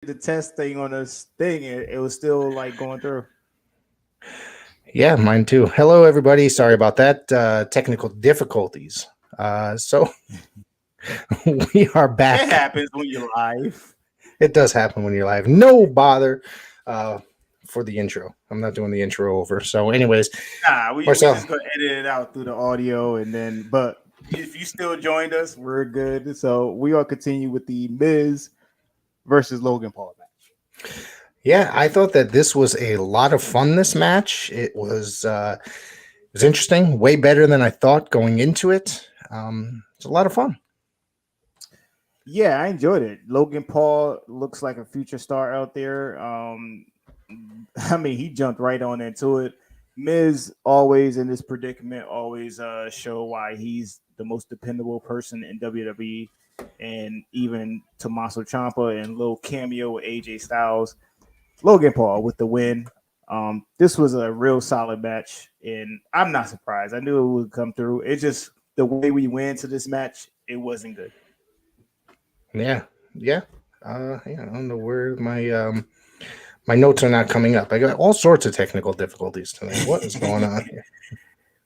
the test thing on this thing, it was still like going through. Yeah, mine too. Hello, everybody. Sorry about that. Technical difficulties. So we are It back. happens when you're live. It does happen when you're live. No bother uh, for the intro. I'm not doing the intro over. So, anyways, Nah, we Marcel. just gonna edit it out through the audio, and then but if you still joined us, we're good. So we are continue with the Miz versus Logan Paul match. Yeah, I thought that this was a lot of fun. This match. It was interesting. Way better than I thought going into it. It's a lot of fun. Yeah, I enjoyed it. Logan Paul looks like a future star out there. I mean, he jumped right on into it. Miz always in this predicament, always show why he's the most dependable person in WWE, and even Tommaso Ciampa and little cameo with AJ Styles. Logan Paul with the win. This was a real solid match, and I'm not surprised. I knew it would come through. It's just the way we went to this match, it wasn't good. Yeah, yeah. Yeah. I don't know where my notes are not coming up. I got all sorts of technical difficulties tonight. What is going on here?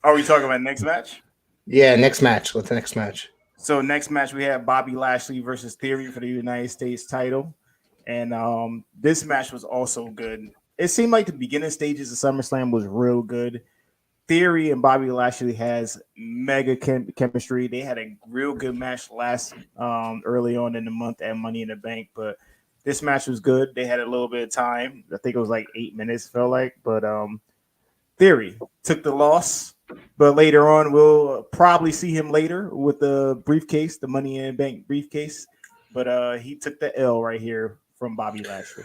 Are we talking about next match? Yeah, next match. What's the next match? So next match we have Bobby Lashley versus Theory for the United States title, and this match was also good. It seemed like the beginning stages of SummerSlam was real good. Theory and Bobby Lashley has mega chemistry. They had a real good match last early on in the month at Money in the Bank, but this match was good. They had a little bit of time. I think it was like 8 minutes, felt like, but Theory took the loss, but later on we'll probably see him later with the briefcase, the Money in the Bank briefcase. But he took the L right here from Bobby Lashley.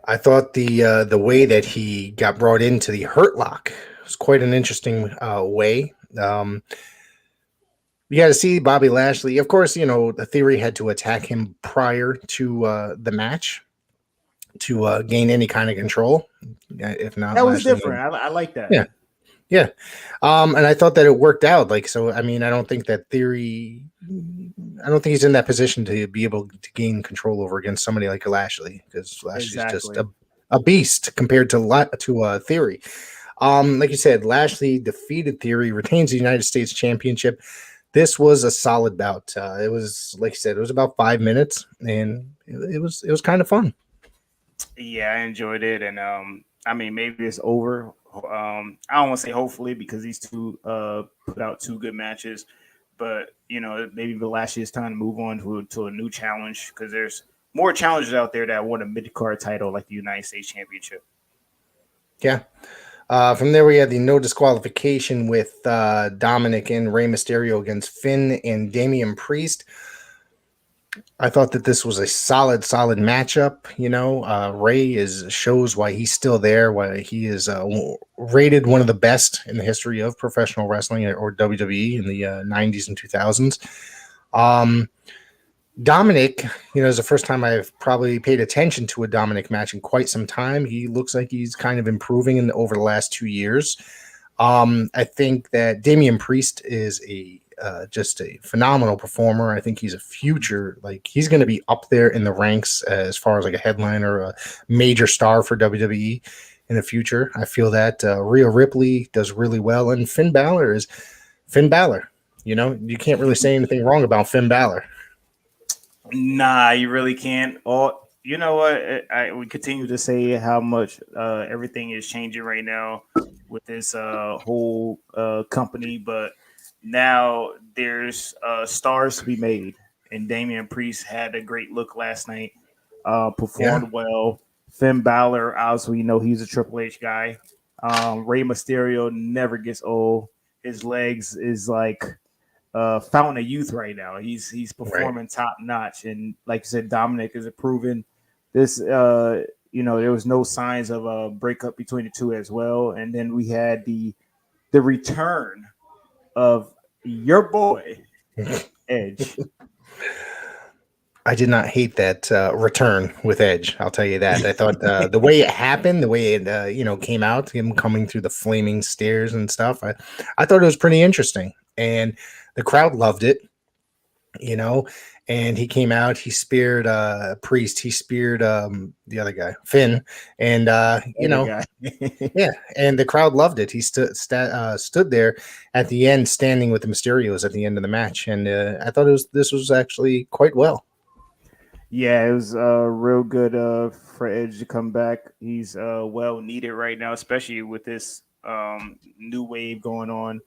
I thought the way that he got brought into the Hurt Lock was quite an interesting way. You got to see Bobby Lashley. Of course, the Theory had to attack him prior to the match to gain any kind of control. If not, That was Lashley. different. I like that. Yeah, yeah. And I thought that it worked out. Like, so, I mean, I don't think that Theory. I don't think he's in that position to be able to gain control over against somebody like Lashley, because Lashley's just Exactly. a beast compared to Theory. Like you said, Lashley defeated Theory, retains the United States Championship. This was a solid bout. It was, like you said, it was about 5 minutes, and it was kind of fun. Yeah, I enjoyed it, and I mean, maybe it's over. I don't want to say hopefully because these two put out two good matches, but maybe the last year's time to move on to a new challenge because there's more challenges out there that want a mid card title like the United States Championship. Yeah. From there, we had the no disqualification with Dominic and Rey Mysterio against Finn and Damian Priest. I thought that this was a solid matchup. Ray shows why he's still there, why he is rated one of the best in the history of professional wrestling or WWE in the 90s and 2000s. Dominic, is the first time I've probably paid attention to a Dominic match in quite some time. He looks like he's kind of improving over the last 2 years. I think that Damian Priest is just a phenomenal performer. I think he's a future, like he's going to be up there in the ranks as far as like a headliner, a major star for WWE in the future. I feel that Rhea Ripley does really well, and Finn Balor is Finn Balor. You can't really say anything wrong about Finn Balor. Nah, you really can't. Or you know what? We continue to say how much everything is changing right now with this whole company, but now there's stars to be made, and Damian Priest had a great look last night. Yeah. Performed well. Finn Balor, obviously, he's a Triple H guy. Rey Mysterio never gets old. His legs is like fountain of youth right now. He's Right. performing top notch, and like you said, Dominic is improving. This, there was no signs of a breakup between the two as well. And then we had the return of your boy Edge. I did not hate that return with Edge. I'll tell you that. I thought the way it happened, the way it came out, him coming through the flaming stairs and stuff. I thought it was pretty interesting, and the crowd loved it. you know, and he came out, he speared Priest, he speared the other guy, Finn, and Other guy. yeah, and the crowd loved it. He stood there at the end, standing with the Mysterios at the end of the match, and I thought this was actually quite well. Yeah, it was real good for Edge to come back. He's well needed right now, especially with this new wave going on,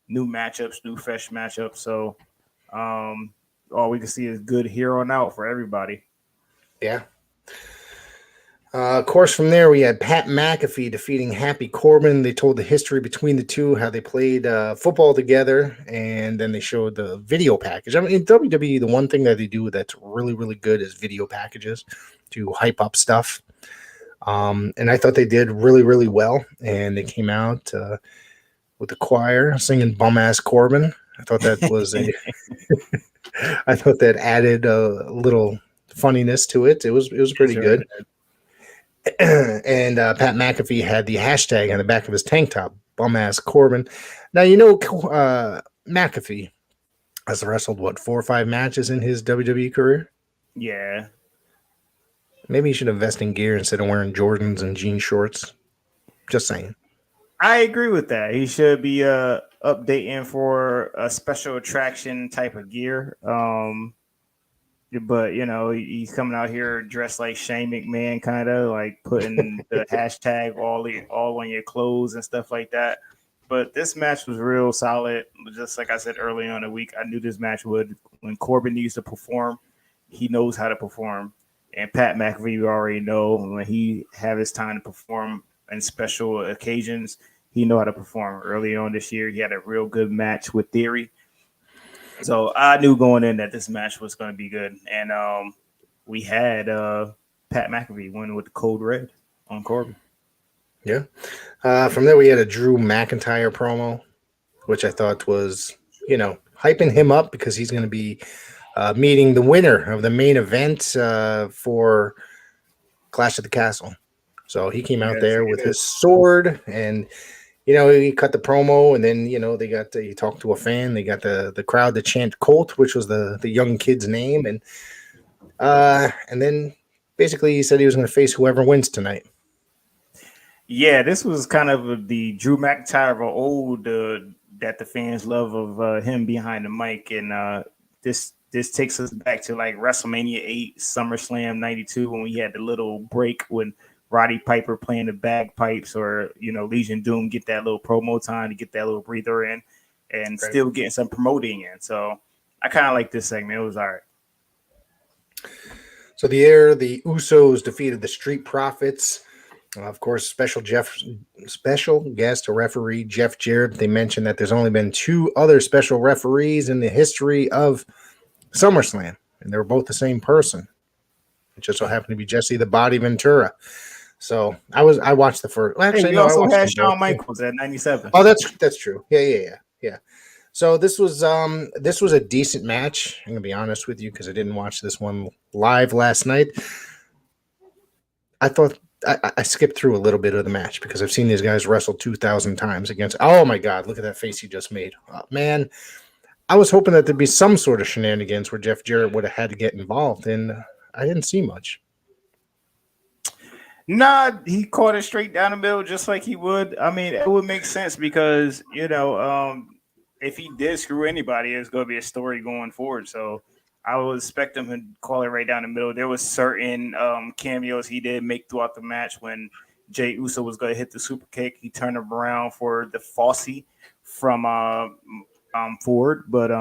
new matchups, new fresh matchups. So um, all we can see is good here on out for everybody. Yeah. Of course, from there we had Pat McAfee defeating Happy Corbin. They told the history between the two, how they played football together, and then they showed the video package. I mean, in WWE, the one thing that they do that's really, really good is video packages to hype up stuff. And I thought they did really, really well. And they came out with the choir singing "Bum Ass Corbin." I thought that was a, I thought that added a little funniness to it. It was pretty Sure. good. And Pat McAfee had the hashtag on the back of his tank top, "Bum Ass Corbin." Now McAfee has wrestled what 4 or 5 matches in his WWE career. Yeah, Maybe he should invest in gear instead of wearing Jordans and jean shorts. Just saying. I agree with that. He should be updating for a special attraction type of gear. But he's coming out here dressed like Shane McMahon, kind of like putting the hashtag all on your clothes and stuff like that. But this match was real solid. Just like I said early on in the week, I knew this match would. When Corbin needs to perform, he knows how to perform. And Pat McAfee, you already know when he have his time to perform in special occasions, he know how to perform. Early on this year, he had a real good match with Theory. So I knew going in that this match was going to be good, and we had Pat McAfee win with the code red on Corbin. Yeah. From there, we had a Drew McIntyre promo, which I thought was, hyping him up because he's going to be meeting the winner of the main event for Clash of the Castle. So he came out Yes, there with his sword, and he cut the promo, and then he talked to a fan. They got the crowd to chant Colt, which was the young kid's name, and then basically he said he was going to face whoever wins tonight. yeah, this was kind of the Drew McIntyre of old that the fans love of him behind the mic, and this takes us back to like WrestleMania 8, SummerSlam 92, when we had the little break when Roddy Piper playing the bagpipes, or Legion Doom get that little promo time to get that little breather in, and Right. still getting some promoting in. So I kind of like this segment. It was all right. So the Usos defeated the Street Profits. Of course, special guest referee Jeff Jarrett. They mentioned that there's only been 2 other special referees in the history of SummerSlam, and they were both the same person. It just so happened to be Jesse the Body Ventura. So I watched the first. Well, Hey, actually, we no, I also watched had them both. Shawn Michaels at 97. Oh, that's true. Yeah. So this was a decent match. I'm gonna be honest with you because I didn't watch this one live last night. I thought I skipped through a little bit of the match because I've seen these guys wrestle 2,000 times against. Oh my God! Look at that face he just made. Oh, man, I was hoping that there'd be some sort of shenanigans where Jeff Jarrett would have had to get involved, and I didn't see much. Nah, he caught it straight down the middle, just like he would. I mean, it would make sense because if he did screw anybody, it's going to be a story going forward. So I would expect him to call it right down the middle. There was certain cameos he did make throughout the match when Jey Uso was going to hit the super kick. He turned him around for the Fosse from Ford, but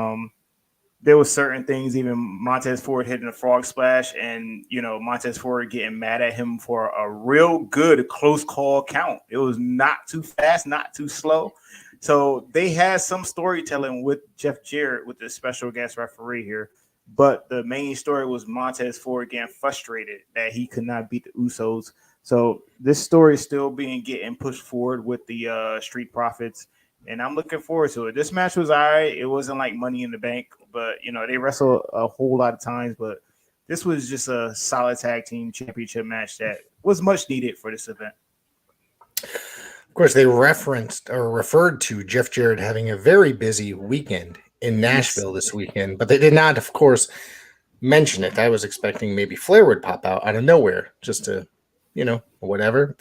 there was certain things, even Montez Ford hitting a frog splash, and Montez Ford getting mad at him for a real good close call count. It was not too fast, not too slow. So they had some storytelling with Jeff Jarrett with the special guest referee here. But the main story was Montez Ford getting frustrated that he could not beat the Usos. So this story is still getting pushed forward with the Street Profits. And I'm looking forward to it. This match was all right. It wasn't like Money in the Bank, but they wrestle a whole lot of times. But this was just a solid tag team championship match that was much needed for this event. Of course, they referenced or referred to Jeff Jarrett having a very busy weekend in Yes. Nashville this weekend, but they did not, of course, mention it. I was expecting maybe Flair would pop out of nowhere just to, whatever.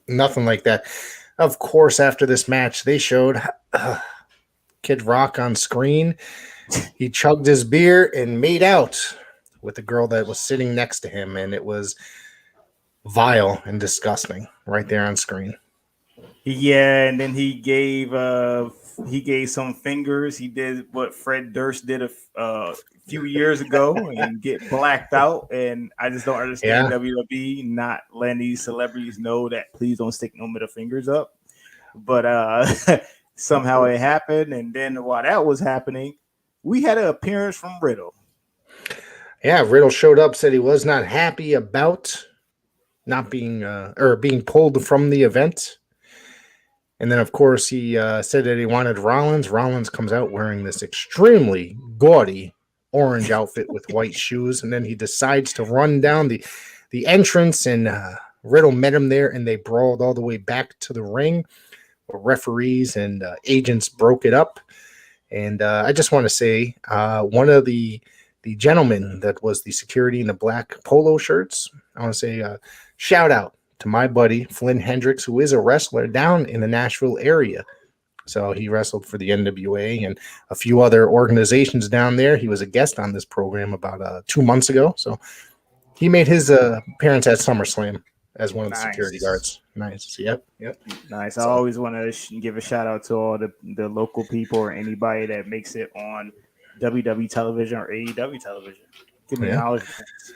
Nothing like that. Of course, after this match, they showed Kid Rock on screen. He chugged his beer and made out with the girl that was sitting next to him, and it was vile and disgusting right there on screen. Yeah, and then he gave some fingers. He did what Fred Durst did a few years ago and get blacked out. And I just don't understand Yeah, WWE not letting these celebrities know that please don't stick no middle fingers up. But somehow it happened, and then while that was happening, we had an appearance from Riddle. yeah. Riddle showed up, said he was not happy about not being or being pulled from the event. And then, of course, he said that he wanted Rollins. Rollins comes out wearing this extremely gaudy orange outfit with white shoes, and then he decides to run down the entrance. And Riddle met him there, and they brawled all the way back to the ring. Where referees and agents broke it up. And I just want to say, one of the gentlemen that was the security in the black polo shirts, I want to say, shout out to my buddy Flynn Hendricks, who is a wrestler down in the Nashville area. So he wrestled for the NWA and a few other organizations down there. He was a guest on this program about 2 months ago. So he made his appearance at SummerSlam as one of the security Nice. guards. Nice. Yep. Yep. Nice. I So always want to give a shout out to all the local people or anybody that makes it on WWE television or AEW television. Give me yeah. acknowledgments.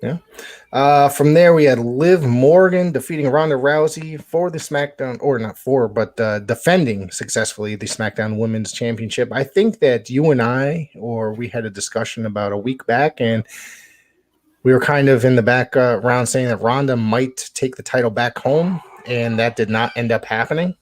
Yeah. From there, we had Liv Morgan defeating Ronda Rousey for the SmackDown, or not for, but defending successfully the SmackDown Women's Championship. I think that you and I, or we had a discussion about a week back, and we were kind of in the background saying that Ronda might take the title back home, and that did not end up happening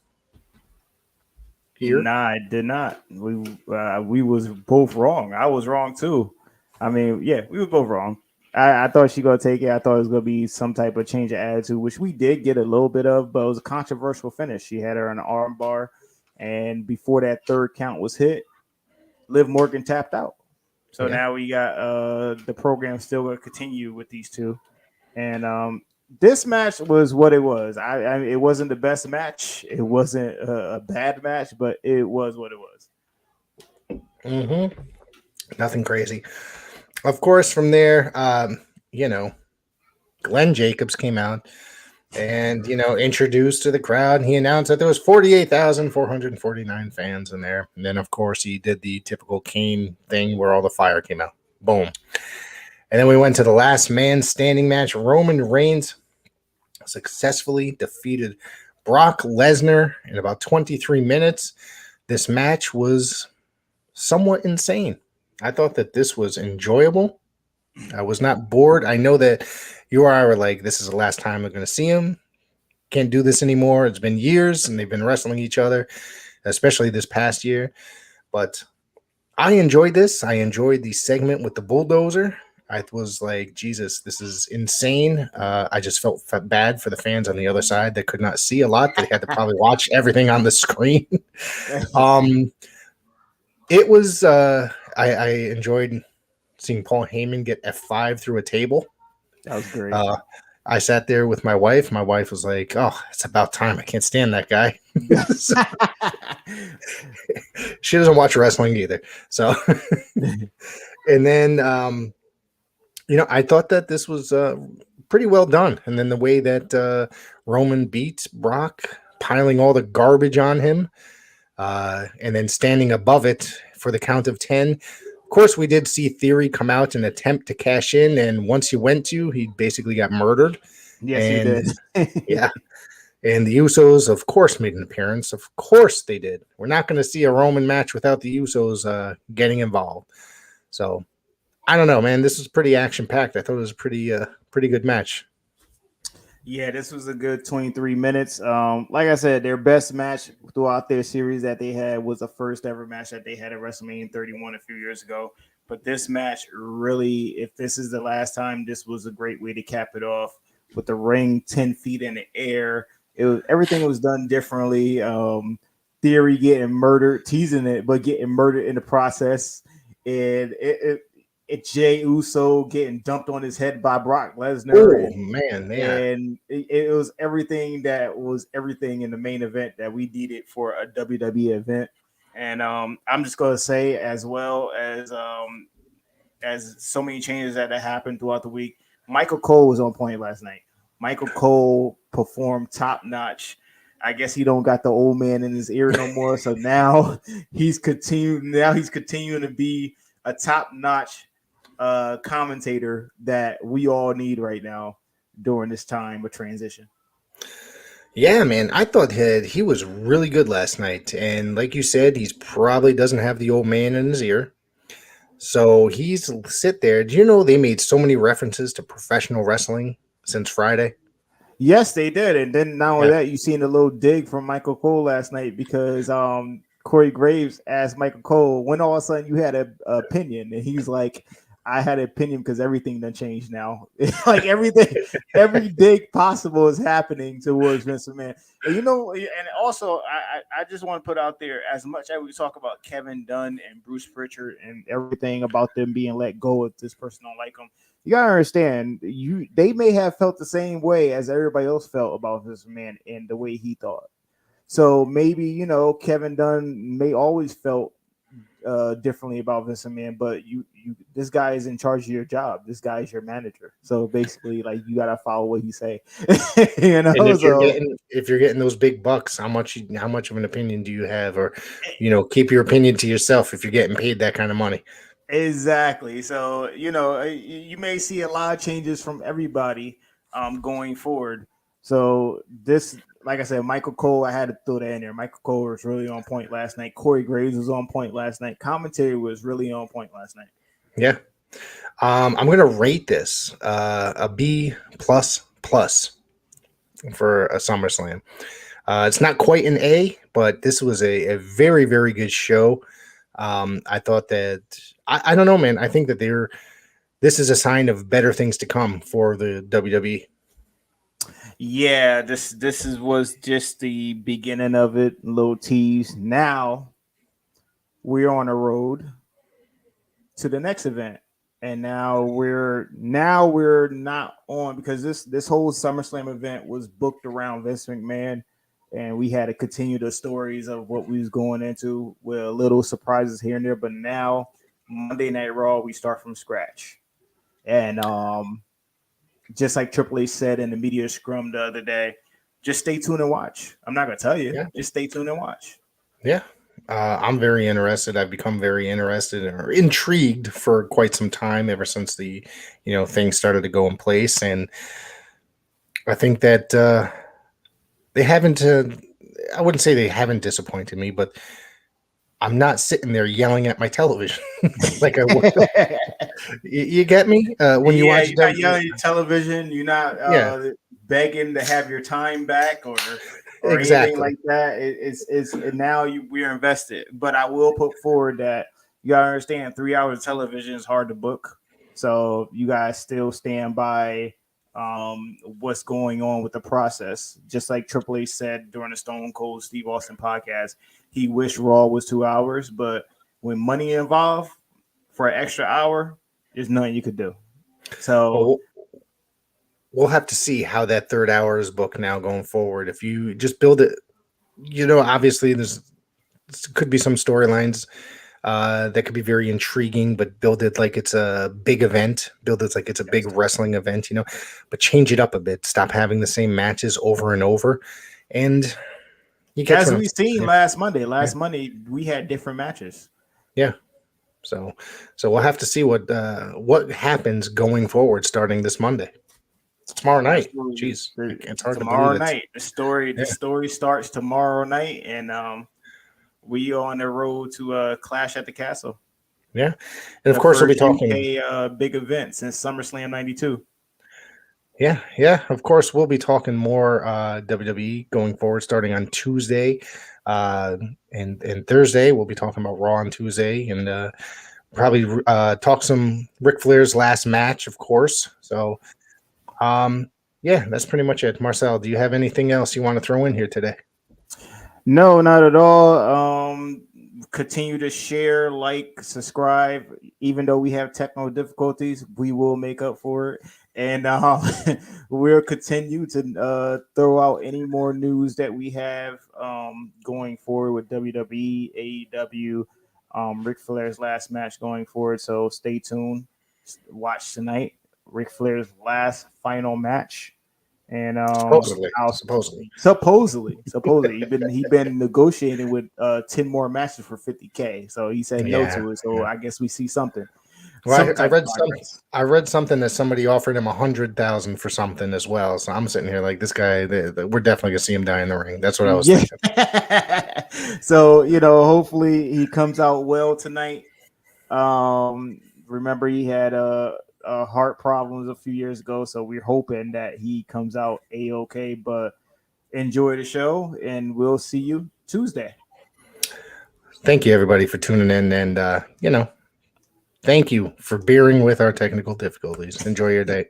here. Nah, it did not. We was both wrong. I was wrong too. I mean, yeah, we were both wrong. I thought she gonna take it. I thought it was gonna be some type of change of attitude, which we did get a little bit of, but it was a controversial finish. She had her in an arm bar, and before that third count was hit, Liv Morgan tapped out. So Yeah. now we got the program still gonna continue with these two. And this match was what it was. It wasn't the best match. It wasn't a bad match, but it was what it was. Mm-hmm. Nothing crazy. Of course, from there, Glenn Jacobs came out and introduced to the crowd. He announced that there was 48,449 fans in there, and then of course he did the typical Kane thing where all the fire came out. Boom. And then we went to the last man standing match. Roman Reigns successfully defeated Brock Lesnar in about 23 minutes. This match was somewhat insane. I thought that this was enjoyable. I was not bored. I know that you or I were like, this is the last time we're going to see him. Can't do this anymore. It's been years and they've been wrestling each other, especially this past year. But I enjoyed this. I enjoyed the segment with the bulldozer. I was like, Jesus, this is insane. I just felt bad for the fans on the other side that could not see a lot. They had to probably watch everything on the screen. It was, I enjoyed seeing Paul Heyman get F5 through a table. That was great. I sat there with my wife. My wife was like, "Oh, it's about time. I can't stand that guy." So, she doesn't watch wrestling either. So, and then, I thought that this was pretty well done. And then the way that Roman beat Brock, piling all the garbage on him, and then standing above it for the count of 10. Of course, we did see Theory come out and attempt to cash in, and once he went to, he basically got murdered. Yes, And he did. yeah, and the Usos, of course, made an appearance. Of course, they did. We're not going to see a Roman match without the Usos getting involved. So I don't know, man. This was pretty action packed. I thought it was a pretty good match. Yeah, this was a good 23 minutes. Like I said, their best match throughout their series that they had was the first ever match that they had at WrestleMania 31 a few years ago. But this match really, if this is the last time, this was a great way to cap it off with the ring 10 feet in the air. Everything was done differently. Theory getting murdered, teasing it, but getting murdered in the process, and it Jay Uso getting dumped on his head by Brock Lesnar, Oh man, yeah. and it was everything that was everything in the main event that we needed for a WWE event. And I'm just gonna say, as so many changes that happened throughout the week, Michael Cole was on point last night. Michael Cole performed top notch. I guess he don't got the old man in his ear no more. So now he's continuing. Now he's continuing to be a top notch commentator that we all need right now during this time of transition. Yeah, man. I thought he was really good last night. And like you said, he's probably doesn't have the old man in his ear. So he's sit there. Do you know they made so many references to professional wrestling since Friday? Yes, they did. And then not only Yeah. that, you seen a little dig from Michael Cole last night because Corey Graves asked Michael Cole when all of a sudden you had an opinion, and he's like, I had an opinion because everything done changed now. Like everything, every dig possible is happening towards Vince McMahon. And and also I just want to put out there, as much as we talk about Kevin Dunn and Bruce Pritchard and everything about them being let go if this person don't like them, you gotta understand, they may have felt the same way as everybody else felt about this man and the way he thought. So maybe Kevin Dunn may always felt differently about Vince McMahon, but this guy is in charge of your job. This guy is your manager. So basically, like, you gotta follow what he say. And So if you're getting those big bucks, how much of an opinion do you have? Or, keep your opinion to yourself if you're getting paid that kind of money. exactly. So you may see a lot of changes from everybody going forward. So this, like I said, Michael Cole, I had to throw that in there. Michael Cole was really on point last night. Corey Graves was on point last night. Commentary was really on point last night. Yeah. I'm gonna rate this a B plus plus for a SummerSlam. It's not quite an A, but this was a very, very good show. I thought that I don't know, man. I think that this is a sign of better things to come for the WWE. Yeah, was just the beginning of it, little tease. Now we're on the road to the next event. And now we're not on, because this whole SummerSlam event was booked around Vince McMahon, and we had to continue the stories of what we was going into with little surprises here and there. But now Monday Night Raw, we start from scratch. And just like Triple H said in the media scrum the other day, just stay tuned and watch. I'm not gonna tell you, Yeah. just stay tuned and watch. Yeah. I'm very interested. I've become very interested or intrigued for quite some time ever since the, things started to go in place. And I think that they haven't, I wouldn't say they haven't disappointed me, but I'm not sitting there yelling at my television like I would. You get me? When you watch you're not WWE? yelling at television. You're not Yeah, begging to have your time back or anything exactly. like that. It's now we're invested. But I will put forward that you gotta understand, 3 hours of television is hard to book. So you guys still stand by what's going on with the process. Just like Triple H said during the Stone Cold Steve Austin podcast, he wished Raw was 2 hours, but when money involved for an extra hour, there's nothing you could do. So Well, we'll have to see how that third hour is booked now going forward. If you just build it, obviously could be some storylines that could be very intriguing, but build it like it's a big event. Build it like it's a big wrestling event, but change it up a bit. Stop having the same matches over and over. And you catch as what I'm we seen saying. last Monday, Yeah. we had different matches. Yeah. So we'll have to see what happens going forward starting this Monday. It's tomorrow night. Absolutely. Jeez, it's hard to believe Tomorrow it. night, the story starts tomorrow night, and we are on the road to Clash at the Castle. Yeah, and of The course we'll be first talking. UK big event since SummerSlam '92. Yeah. Of course, we'll be talking more WWE going forward, starting on Tuesday, and Thursday. We'll be talking about Raw on Tuesday, and probably talk some Ric Flair's last match, of course. So, yeah, that's pretty much it. Marcel, do you have anything else you want to throw in here today? No, not at all. Continue to share, like, subscribe. Even though we have technical difficulties, we will make up for it, and we'll continue to throw out any more news that we have going forward with WWE, AEW, Ric Flair's last match going forward. So stay tuned. Watch tonight. Ric Flair's last final match, and Supposedly, I'll supposedly. supposedly he been negotiating with 10 more matches for 50K. So he said no Yeah. to it. So I guess we see something, Well, some I type of read some. progress. I read something that somebody offered him 100,000 for something as well. So I'm sitting here like this guy. We're definitely gonna see him die in the ring. That's what I was Yeah. thinking. So hopefully he comes out well tonight. Remember he had heart problems a few years ago, so we're hoping that he comes out a okay. But enjoy the show, and we'll see you Tuesday. Thank you everybody for tuning in, and thank you for bearing with our technical difficulties. Enjoy your day.